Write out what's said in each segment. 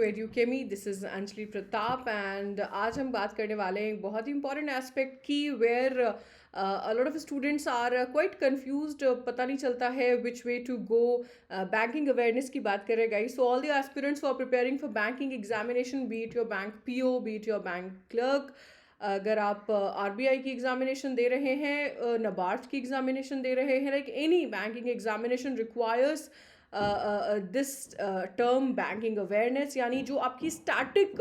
एडुकेमी। This is Anjali Pratap and आज हम बात करने वाले हैं एक बहुत ही इंपॉर्टेंट एस्पेक्ट की where a lot of students are quite confused, पता नहीं चलता है which way to go। Banking awareness की बात करें guys, so all the aspirants for preparing for banking examination, B it your bank PO, B it your bank clerk, अगर आप RBI की एग्जामिनेशन दे रहे हैं, नबार्ड की एग्जामिनेशन दे रहे हैं, like any banking examination requires this term banking awareness. यानी जो आपकी स्टैटिक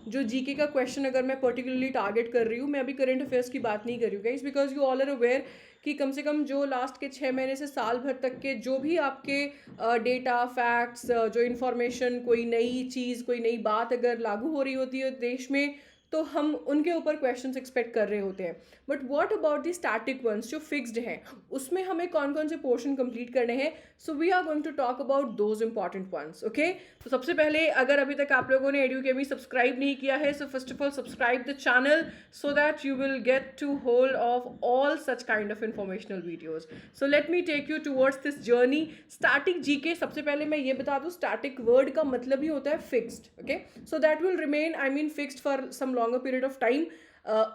जो जीके का क्वेश्चन अगर मैं पर्टिकुलरली टारगेट कर रही हूँ, मैं अभी करंट अफेयर्स की बात नहीं कर रही हूँ guys, because you all are aware कि कम से कम जो लास्ट के 6 महीने से साल भर तक के जो भी आपके डेटा फैक्ट्स, जो इन्फॉर्मेशन, कोई नई चीज़, कोई नई बात अगर लागू हो रही होती है देश में, तो हम उनके ऊपर क्वेश्चंस एक्सपेक्ट कर रहे होते हैं। But what about the static ones जो फिक्स्ड हैं, उसमें हमें कौन कौन से पोर्शन कंप्लीट करने हैं? So we are going to talk about those important ones. Okay, तो सबसे पहले अगर अभी तक आप लोगों ने एडुकेमी सब्सक्राइब नहीं किया है, so first of all subscribe the channel so that you will get to hold of all such kind of informational videos. So let me take you towards this journey. Static GK, सबसे पहले मैं ये बता दूं, static word का मतलब ही होता है fixed. Okay, so that will remain, I mean fixed for some longer period of time.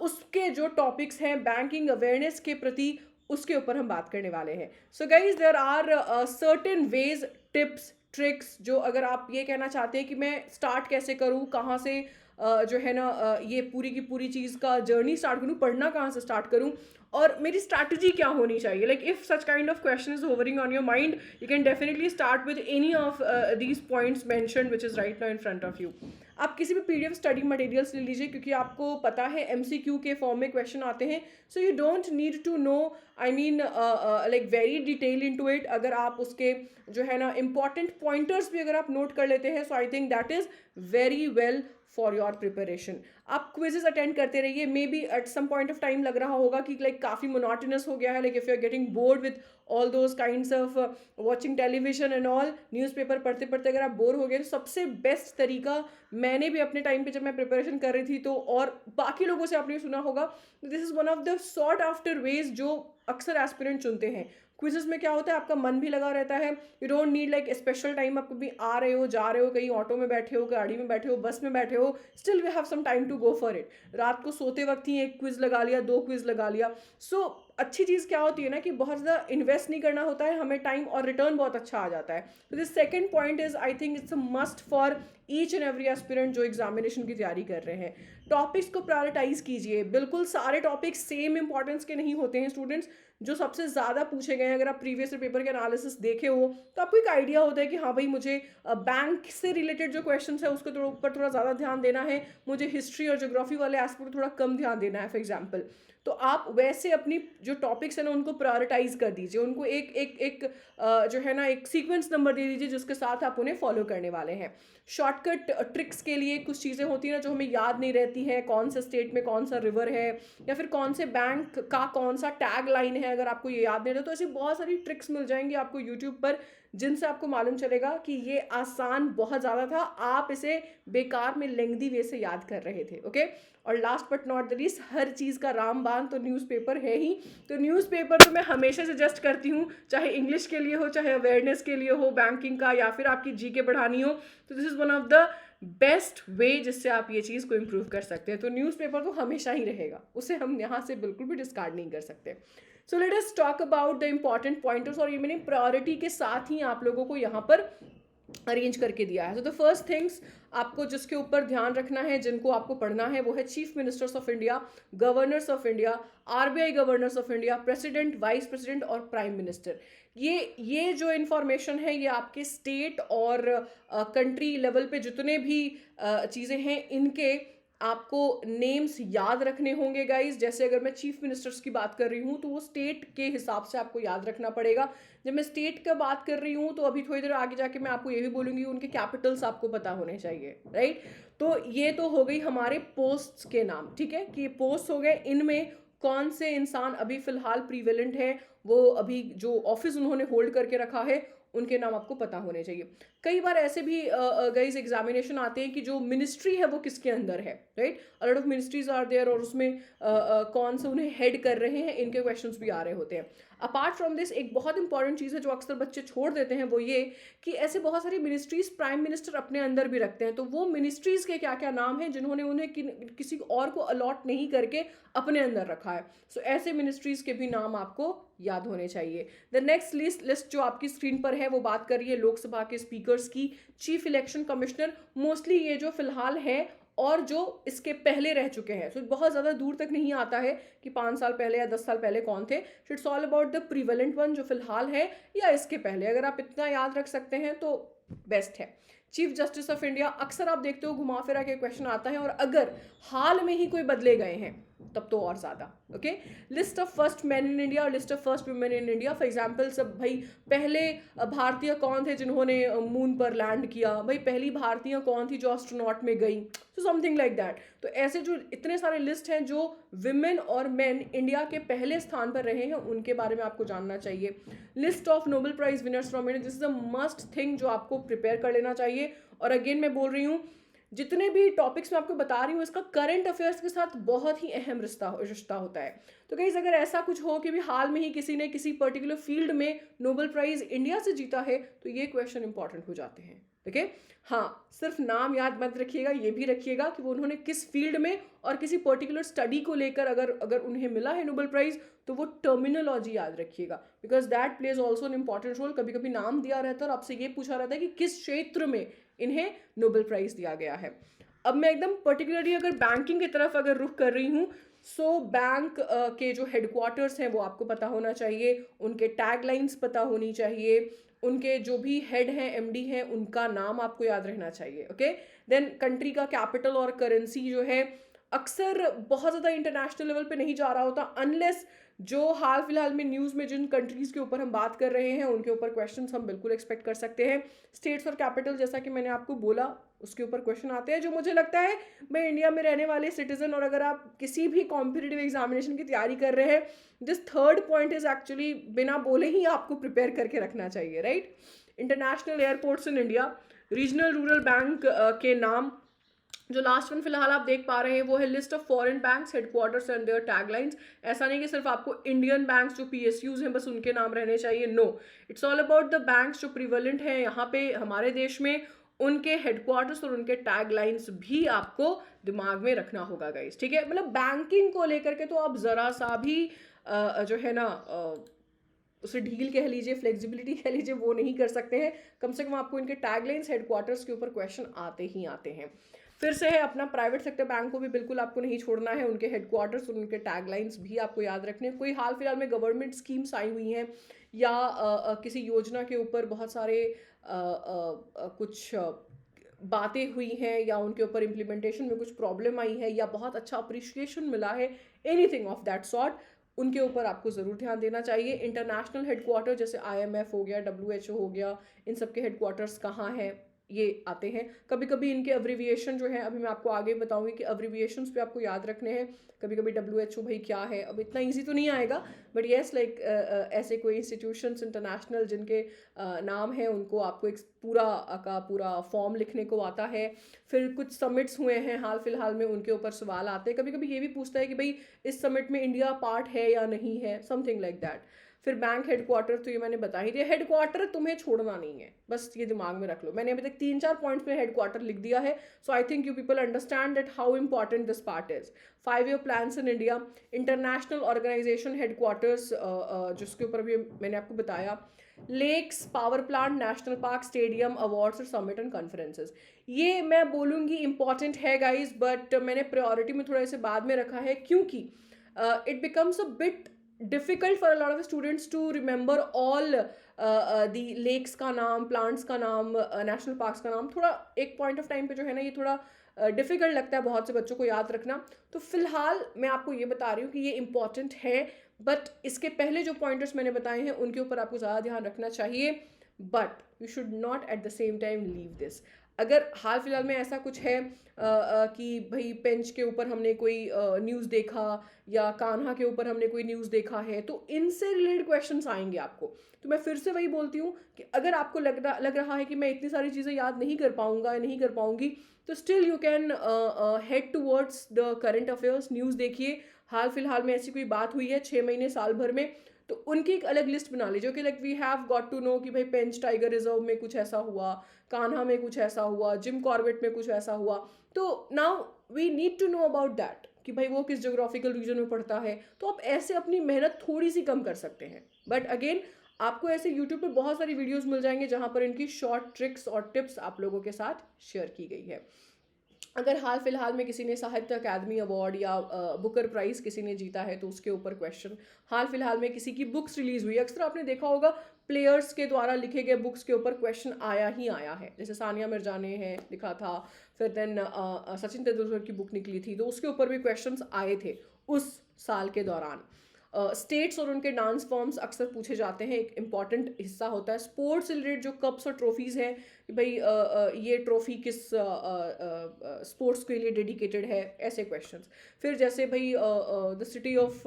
उसके जो टॉपिक्स हैं बैंकिंग अवेयरनेस के प्रति, उसके ऊपर हम बात करने वाले हैं। So guys, there are certain ways, tips, tricks, जो अगर आप ये कहना चाहते हैं कि मैं स्टार्ट कैसे करूं, कहाँ से जो है ना ये पूरी की पूरी चीज़ का जर्नी स्टार्ट करूं, पढ़ना कहाँ से स्टार्ट करूं, और मेरी स्ट्रैटेजी क्या होनी चाहिए, like if such kind of question is hovering on your mind, you can definitely start with any of these points mentioned which is right now in front of you. आप किसी भी PDF study materials ले लीजिए, क्योंकि आपको पता है MCQ के फॉर्म में क्वेश्चन आते हैं, so you don't need to know, I mean like very detail into it. अगर आप उसके जो है ना इंपॉर्टेंट पॉइंटर्स भी अगर आप नोट कर लेते हैं, so I think that is very well for your preparation. आप क्विजेस अटेंड करते रहिए, maybe at some point of time लग रहा होगा कि लाइक काफ़ी मोनोटोनस हो गया है, like if you are getting bored with all those kinds of watching television and all, newspaper पढ़ते पढ़ते अगर आप बोर हो गए, तो सबसे बेस्ट तरीका, मैंने भी अपने टाइम पे जब मैं प्रिपरेशन कर रही थी तो, और बाकी लोगों से आपने सुना होगा, this is one of the sought after ways जो अक्सर एस्पिरेंट चुनते हैं। क्विजेस में क्या होता है, आपका मन भी लगा रहता है, you don't need like special time, आप कभी आ रहे हो, जा रहे हो, कहीं ऑटो में बैठे हो, गाड़ी में बैठे हो, बस में बैठे हो, still we have some time to go for it. रात को सोते वक्त ही एक क्विज लगा लिया, 2 क्विज लगा लिया। सो अच्छी चीज़ क्या होती है ना कि बहुत ज़्यादा इन्वेस्ट नहीं करना होता है हमें टाइम, और रिटर्न बहुत अच्छा आ जाता है। तो this second point is, I think it's a must for each and every aspirant जो एग्जामिनेशन की तैयारी कर रहे हैं। टॉपिक्स को प्रायोरिटाइज कीजिए। बिल्कुल सारे टॉपिक्स सेम इंपॉर्टेंस के नहीं होते हैं स्टूडेंट्स। जो सबसे ज़्यादा पूछे गए हैं, अगर आप प्रीवियस पेपर के एनालिसिस देखे हो तो आपको एक आइडिया होता है कि हाँ भाई, मुझे बैंक से रिलेटेड जो क्वेश्चन है उसके ऊपर थोड़ा ज़्यादा ध्यान देना है, मुझे हिस्ट्री और ज्योग्राफी वाले एस्पेक्ट थोड़ा कम ध्यान देना है, फॉर एग्जाम्पल। तो आप वैसे अपनी जो टॉपिक्स हैं ना उनको प्रायोरिटाइज कर दीजिए, उनको एक एक एक जो है ना एक सीक्वेंस नंबर दे दीजिए जिसके साथ आप उन्हें फॉलो करने वाले हैं। शॉर्टकट ट्रिक्स के लिए कुछ चीज़ें होती हैं ना जो हमें याद नहीं रहती हैं, कौन सा स्टेट में कौन सा रिवर है, या फिर कौन से बैंक का कौन सा टैग लाइन है, अगर आपको ये याद नहीं रहता, तो ऐसी बहुत सारी ट्रिक्स मिल जाएंगी आपको यूट्यूब पर, जिनसे आपको मालूम चलेगा कि ये आसान बहुत ज़्यादा था, आप इसे बेकार में लेंथी वे से याद कर रहे थे। ओके, और last but not the least, हर चीज़ का रामबान तो न्यूज़पेपर है ही। तो न्यूज़पेपर तो मैं हमेशा सजेस्ट करती हूँ, चाहे इंग्लिश के लिए हो, चाहे अवेयरनेस के लिए हो बैंकिंग का, या फिर आपकी जीके बढ़ानी हो, तो this is one of the best way जिससे आप ये चीज़ को इम्प्रूव कर सकते हैं। तो न्यूज़पेपर तो हमेशा ही रहेगा, उसे हम यहाँ से बिल्कुल भी डिस्कार्ड नहीं कर सकते। So let us talk about the important pointers, और ये मैंने प्रायोरिटी के साथ ही आप लोगों को यहाँ पर अरेंज करके दिया है। सो द फर्स्ट थिंग्स आपको जिसके ऊपर ध्यान रखना है, जिनको आपको पढ़ना है, वो है chief ministers of India, governors of India, RBI governors of India, president, vice president और प्राइम मिनिस्टर। ये जो इन्फॉर्मेशन है, ये आपके स्टेट और कंट्री लेवल पे जितने भी चीज़ें हैं, इनके आपको नेम्स याद रखने होंगे गाइस। जैसे अगर मैं चीफ मिनिस्टर्स की बात कर रही हूँ तो वो स्टेट के हिसाब से आपको याद रखना पड़ेगा। जब मैं स्टेट का बात कर रही हूँ तो अभी थोड़ी देर आगे जाके मैं आपको ये भी बोलूँगी उनके कैपिटल्स आपको पता होने चाहिए, राइट। तो ये तो हो गई हमारे पोस्ट्स के नाम, ठीक है, कि ये पोस्ट हो गए, इनमें कौन से इंसान अभी फिलहाल प्रीवेलेंट है, वो अभी जो ऑफिस उन्होंने होल्ड करके रखा है, उनके नाम आपको पता होने चाहिए। कई बार ऐसे भी गाइस एग्जामिनेशन आते हैं कि जो मिनिस्ट्री है वो किसके अंदर है, right, a lot of ministries are there, और उसमें कौन से उन्हें हेड कर रहे हैं, इनके क्वेश्चंस भी आ रहे होते हैं। अपार्ट फ्रॉम दिस एक बहुत इंपॉर्टेंट चीज़ है जो अक्सर बच्चे छोड़ देते हैं, वो ये कि ऐसे बहुत सारी मिनिस्ट्रीज प्राइम मिनिस्टर अपने अंदर भी रखते हैं, तो वो मिनिस्ट्रीज के क्या क्या नाम हैं जिन्होंने उन्हें किसी और को अलॉट नहीं करके अपने अंदर रखा है। सो ऐसे मिनिस्ट्रीज के भी नाम आपको याद होने चाहिए। द नेक्स्ट लिस्ट जो आपकी स्क्रीन पर है वो बात कर रही है लोकसभा के स्पीकर्स की, चीफ इलेक्शन कमिश्नर, मोस्टली ये जो फिलहाल है और जो इसके पहले रह चुके हैं। सो बहुत ज़्यादा दूर तक नहीं आता है कि 5 साल पहले या 10 साल पहले कौन थे। It's all about the prevalent one जो फिलहाल है या इसके पहले। अगर आप इतना याद रख सकते हैं तो बेस्ट है। चीफ जस्टिस ऑफ इंडिया, अक्सर आप देखते हो घुमा फिरा के क्वेश्चन आता है, और अगर हाल में ही कोई बदले गए हैं तब तो और ज़्यादा। Okay, list of first man in India और list of first women in India. For example सब भाई पहले भारतीय कौन थे जिन्होंने मून पर लैंड किया, भाई पहली भारतीय कौन थी जो एस्ट्रोनॉट में गई, सो समथिंग लाइक दैट। तो ऐसे जो इतने सारे लिस्ट हैं जो विमेन और मेन इंडिया के पहले स्थान पर रहे हैं, उनके बारे में आपको जानना चाहिए। List of Nobel prize winners from India, this is a must thing जो आपको प्रिपेयर कर लेना चाहिए। और अगेन मैं बोल रही हूँ, जितने भी टॉपिक्स मैं आपको बता रही हूँ इसका करंट अफेयर्स के साथ बहुत ही अहम रिश्ता होता है। तो गाइस अगर ऐसा कुछ हो कि भी हाल में ही किसी ने किसी पर्टिकुलर फील्ड में नोबेल प्राइज इंडिया से जीता है, तो ये क्वेश्चन इंपॉर्टेंट हो जाते हैं। ओके, हाँ, सिर्फ नाम याद मत रखिएगा, ये भी रखिएगा कि वो उन्होंने किस फील्ड में और किसी पर्टिकुलर स्टडी को लेकर अगर उन्हें मिला है नोबेल प्राइज, तो वो टर्मिनोलॉजी याद रखिएगा, because that plays also an important role. कभी कभी नाम दिया रहता है और आपसे ये पूछा रहता है कि किस क्षेत्र में इन्हें नोबेल प्राइज दिया गया है। अब मैं एकदम पर्टिकुलरली अगर बैंकिंग की तरफ अगर रुख कर रही हूँ, सो बैंक के जो हेडक्वार्टर्स हैं वो आपको पता होना चाहिए, उनके टैग लाइन्स पता होनी चाहिए, उनके जो भी हेड हैं, एमडी हैं, उनका नाम आपको याद रहना चाहिए। ओके, देन कंट्री का कैपिटल और करेंसी जो है अक्सर बहुत ज़्यादा इंटरनेशनल लेवल पे नहीं जा रहा होता, अनलेस जो हाल फिलहाल में न्यूज़ में जिन कंट्रीज़ के ऊपर हम बात कर रहे हैं उनके ऊपर क्वेश्चंस हम बिल्कुल एक्सपेक्ट कर सकते हैं। स्टेट्स और कैपिटल जैसा कि मैंने आपको बोला उसके ऊपर क्वेश्चन आते हैं, जो मुझे लगता है मैं इंडिया में रहने वाले सिटीजन और अगर आप किसी भी कॉम्पिटिटिव एग्जामिनेशन की तैयारी कर रहे हैं, this third point is actually बिना बोले ही आपको प्रिपेयर करके रखना चाहिए, right. International airports in India, regional rural bank के नाम, जो लास्ट वन फिलहाल आप देख पा रहे हैं वो है list of foreign banks headquarters and their taglines. ऐसा नहीं कि सिर्फ आपको इंडियन बैंक्स जो पीएसयूज हैं बस उनके नाम रहने चाहिए, no, it's all about the banks जो प्रिवेलेंट हैं यहाँ पे हमारे देश में, उनके हेडक्वार्टर्स और उनके टैगलाइंस भी आपको दिमाग में रखना होगा गाइस, ठीक है। मतलब बैंकिंग को लेकर के तो आप ज़रा सा भी जो है ना उसे ढील कह लीजिए, फ्लेक्सिबिलिटी कह लीजिए, वो नहीं कर सकते हैं। कम से कम आपको इनके टैगलाइंस हेडक्वार्टर्स के ऊपर क्वेश्चन आते ही आते हैं। फिर से है अपना प्राइवेट सेक्टर बैंक को भी बिल्कुल आपको नहीं छोड़ना है, उनके हेडक्वार्टर्स और उनके टैगलाइंस भी आपको याद रखने हैं। कोई हाल फिलहाल में गवर्नमेंट स्कीम्स आई हुई हैं या किसी योजना के ऊपर बहुत सारे कुछ बातें हुई हैं या उनके ऊपर इम्प्लीमेंटेशन में कुछ प्रॉब्लम आई है या बहुत अच्छा अप्रिशिएशन मिला है, एनीथिंग ऑफ दैट सॉर्ट, उनके ऊपर आपको ज़रूर ध्यान देना चाहिए। इंटरनेशनल हेडक्वार्टर जैसे IMF हो गया, WHO हो गया, इन सब के हेडक्वार्टर्स कहाँ हैं ये आते हैं। कभी कभी इनके अब्रीविएशन जो है, अभी मैं आपको आगे बताऊंगी कि अब्रीविएशंस पे आपको याद रखने हैं। कभी कभी WHO भाई क्या है, अब इतना इजी तो नहीं आएगा, बट येस लाइक ऐसे कोई इंस्टीट्यूशंस इंटरनेशनल जिनके नाम है उनको आपको एक पूरा का पूरा फॉर्म लिखने को आता है। फिर कुछ समिट्स हुए हैं हाल फिलहाल में, उनके ऊपर सवाल आते हैं। कभी कभी ये भी पूछता है कि भाई इस समिट में इंडिया पार्ट है या नहीं है, समथिंग लाइक दैट। फिर बैंक हेडक्वार्टर तो ये मैंने बता ही दिया, हेडक्वार्टर तुम्हें छोड़ना नहीं है, बस ये दिमाग में रख लो। मैंने अभी तक 3-4 पॉइंट्स में हेडक्वार्टर लिख दिया है, so I think you people understand that how important this part is. 5 year plans in India, international organization headquarters जिसके ऊपर भी मैंने आपको बताया, lakes, power plant, national park, stadium, awards और समिट एंड कॉन्फ्रेंसेस। ये मैं बोलूँगी इंपॉर्टेंट है गाइज, बट मैंने प्रायोरिटी में थोड़ा इसे बाद में रखा है क्योंकि it becomes a bit difficult for a lot of students to remember all the lakes का नाम, प्लांट्स का नाम, नेशनल पार्क्स का नाम। थोड़ा एक पॉइंट ऑफ टाइम पे जो है ना ये थोड़ा डिफिकल्ट लगता है बहुत से बच्चों को याद रखना। तो फिलहाल मैं आपको ये बता रही हूँ कि ये इंपॉर्टेंट है, बट इसके पहले जो पॉइंटर्स मैंने बताए हैं उनके ऊपर आपको ज़्यादा ध्यान रखना चाहिए, but you should not at the same time leave this. अगर हाल फिलहाल में ऐसा कुछ है कि भाई पेंच के ऊपर हमने कोई न्यूज़ देखा या कान्हा के ऊपर हमने कोई न्यूज़ देखा है, तो इनसे रिलेटेड क्वेश्चंस आएंगे आपको। तो मैं फिर से वही बोलती हूँ कि अगर आपको लग रहा है कि मैं इतनी सारी चीज़ें याद नहीं कर पाऊंगा या नहीं कर पाऊंगी, तो still you can head towards the current affairs, news देखिए। हाल फिलहाल में ऐसी कोई बात हुई है 6 महीने साल भर में, तो उनकी एक अलग लिस्ट बना लीजिए कि like we have got to know कि भाई पेंच टाइगर रिजर्व में कुछ ऐसा हुआ, कान्हा में कुछ ऐसा हुआ, जिम कॉर्बेट में कुछ ऐसा हुआ। तो now we need to know about that कि भाई वो किस जोग्राफिकल रीजन में पड़ता है। तो आप ऐसे अपनी मेहनत थोड़ी सी कम कर सकते हैं। बट अगेन, आपको ऐसे यूट्यूब पे बहुत सारी वीडियोस मिल जाएंगे जहां पर इनकी शॉर्ट ट्रिक्स और टिप्स आप लोगों के साथ शेयर की गई है। अगर हाल फिलहाल में किसी ने साहित्य अकादमी अवार्ड या बुकर प्राइज किसी ने जीता है, तो उसके ऊपर क्वेश्चन। हाल फिलहाल में किसी की बुक्स रिलीज हुई, अक्सर आपने देखा होगा प्लेयर्स के द्वारा लिखे गए बुक्स के ऊपर क्वेश्चन आया ही आया है। जैसे सानिया मिर्जा ने है लिखा था, फिर देन सचिन तेंदुलकर की बुक निकली थी, तो उसके ऊपर भी क्वेश्चंस आए थे उस साल के दौरान। स्टेट्स और उनके डांस फॉर्म्स अक्सर पूछे जाते हैं, एक इम्पॉर्टेंट हिस्सा होता है। स्पोर्ट्स से रिलेटेड जो कप्स और ट्रॉफीज़ हैं कि भाई ये ट्रॉफी किस स्पोर्ट्स के लिए डेडिकेटेड है, ऐसे क्वेश्चंस। फिर जैसे भाई द सिटी ऑफ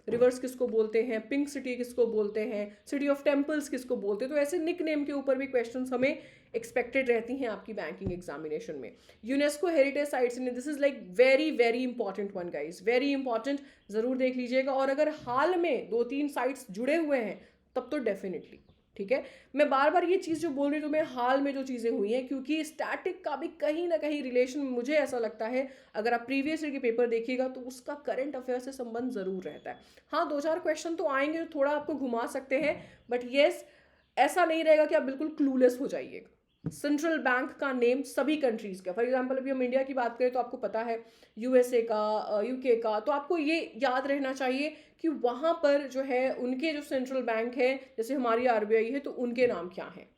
रिवर्स किसको बोलते हैं, पिंक सिटी किसको बोलते हैं, सिटी ऑफ टेम्पल्स किसको बोलते हैं, तो ऐसे निक नेम के ऊपर भी क्वेश्चंस हमें एक्सपेक्टेड रहती हैं आपकी बैंकिंग एग्जामिनेशन में। UNESCO heritage sites, this is like very very important one guys, very important, ज़रूर देख लीजिएगा। और अगर हाल में 2-3 साइट्स जुड़े हुए हैं तब तो डेफिनेटली ठीक है। मैं बार बार ये चीज़ जो बोल रही हूँ तो मैं हाल में जो चीज़ें हुई हैं, क्योंकि स्टैटिक का भी कहीं ना कहीं रिलेशन, मुझे ऐसा लगता है अगर आप प्रीवियस ईयर के पेपर देखिएगा तो उसका करंट अफेयर से संबंध ज़रूर रहता है। हाँ, 2-4 क्वेश्चन तो आएंगे जो थोड़ा आपको घुमा सकते हैं, बट येस, ऐसा नहीं रहेगा कि आप बिल्कुल क्लूलेस हो जाइएगा। सेंट्रल बैंक का नेम सभी कंट्रीज का, फॉर एग्जांपल अभी हम इंडिया की बात करें तो आपको पता है यूएसए का, यूके का, तो आपको ये याद रहना चाहिए कि वहां पर जो है उनके जो सेंट्रल बैंक है, जैसे हमारी आरबीआई है, तो उनके नाम क्या है।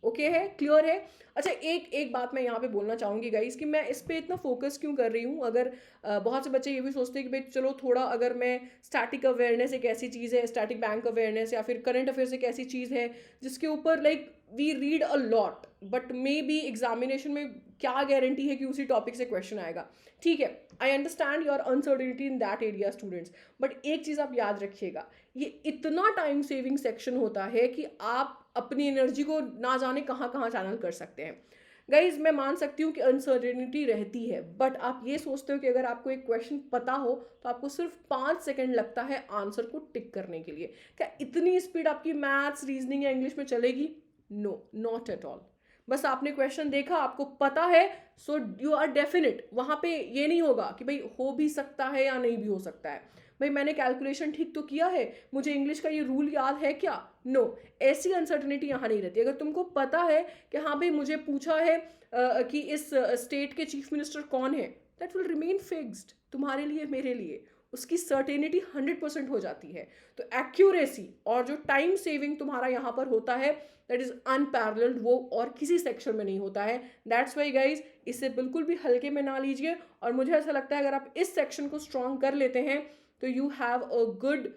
ओके है, क्लियर है। अच्छा, एक बात मैं यहाँ पे बोलना चाहूंगी गाइस कि मैं इस पे इतना फोकस क्यों कर रही हूँ। अगर बहुत से बच्चे ये भी सोचते हैं कि भाई चलो थोड़ा, अगर मैं स्टैटिक अवेयरनेस एक ऐसी चीज़ है, स्टैटिक बैंक अवेयरनेस या फिर करंट अफेयर्स एक ऐसी चीज़ है जिसके ऊपर like we read a lot, but may be examination में क्या गारंटी है कि उसी टॉपिक से क्वेश्चन आएगा। ठीक है, I understand your uncertainty in that area students, but एक चीज़ आप याद रखिएगा, ये इतना टाइम सेविंग सेक्शन होता है कि आप अपनी एनर्जी को ना जाने कहाँ कहाँ चैनल कर सकते हैं। गाइज, मैं मान सकती हूँ कि अनसर्टेनिटी रहती है, बट आप ये सोचते हो कि अगर आपको एक क्वेश्चन पता हो तो आपको सिर्फ 5 सेकंड लगता है आंसर को टिक करने के लिए। क्या इतनी स्पीड आपकी मैथ्स, रीजनिंग या इंग्लिश में चलेगी? No, not at all. बस आपने क्वेश्चन देखा, आपको पता है, सो यू आर डेफिनेट। वहां पे ये नहीं होगा कि भाई हो भी सकता है या नहीं भी हो सकता है, भाई मैंने कैलकुलेशन ठीक तो किया है, मुझे इंग्लिश का ये रूल याद है क्या? नो, ऐसी अनसर्टनिटी यहाँ नहीं रहती। अगर तुमको पता है कि हाँ भाई मुझे पूछा है कि इस स्टेट के चीफ मिनिस्टर कौन है, दैट विल रिमेन फिक्स्ड तुम्हारे लिए, मेरे लिए उसकी सर्टेनिटी 100% हो जाती है। तो एक्यूरेसी और जो टाइम सेविंग तुम्हारा यहाँ पर होता है, दैट इज अनपैरेलल्ड, वो और किसी सेक्शन में नहीं होता है। दैट्स वाई गाइज, इसे बिल्कुल भी हल्के में ना लीजिए। और मुझे ऐसा लगता है अगर आप इस सेक्शन को स्ट्रॉन्ग कर लेते हैं तो you have a good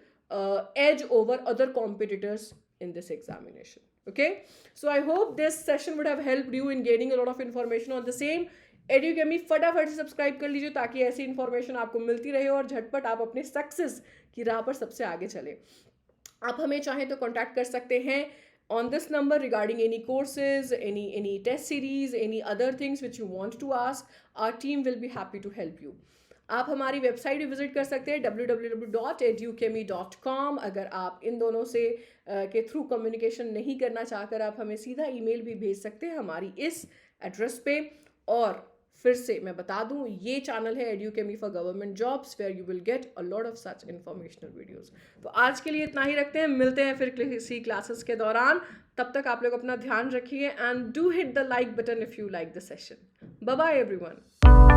edge over other competitors in this examination. Okay, so I hope this session would have helped you in gaining a lot of information on the same. एडुकेमी फटाफट से subscribe कर लीजिए ताकि ऐसी information आपको मिलती रहे और झटपट आप अपने सक्सेस की राह पर सबसे आगे चले। आप हमें चाहें तो कॉन्टैक्ट कर सकते हैं on this number regarding any courses, any test series, any other things which you want to ask. Our team will be happy to help you. आप हमारी वेबसाइट भी विजिट कर सकते हैं www.edukemi.com। अगर आप इन दोनों से के थ्रू कम्युनिकेशन नहीं करना चाहकर आप हमें सीधा ईमेल भी भेज सकते हैं हमारी इस एड्रेस पे। और फिर से मैं बता दूं, ये चैनल है Edukemy for government jobs, where you will get a lot of such informational videos. तो आज के लिए इतना ही रखते हैं, मिलते हैं फिर किसी क्लासेस के दौरान। तब तक आप लोग अपना ध्यान रखिए and do hit the like button if you like the session. Bye bye everyone.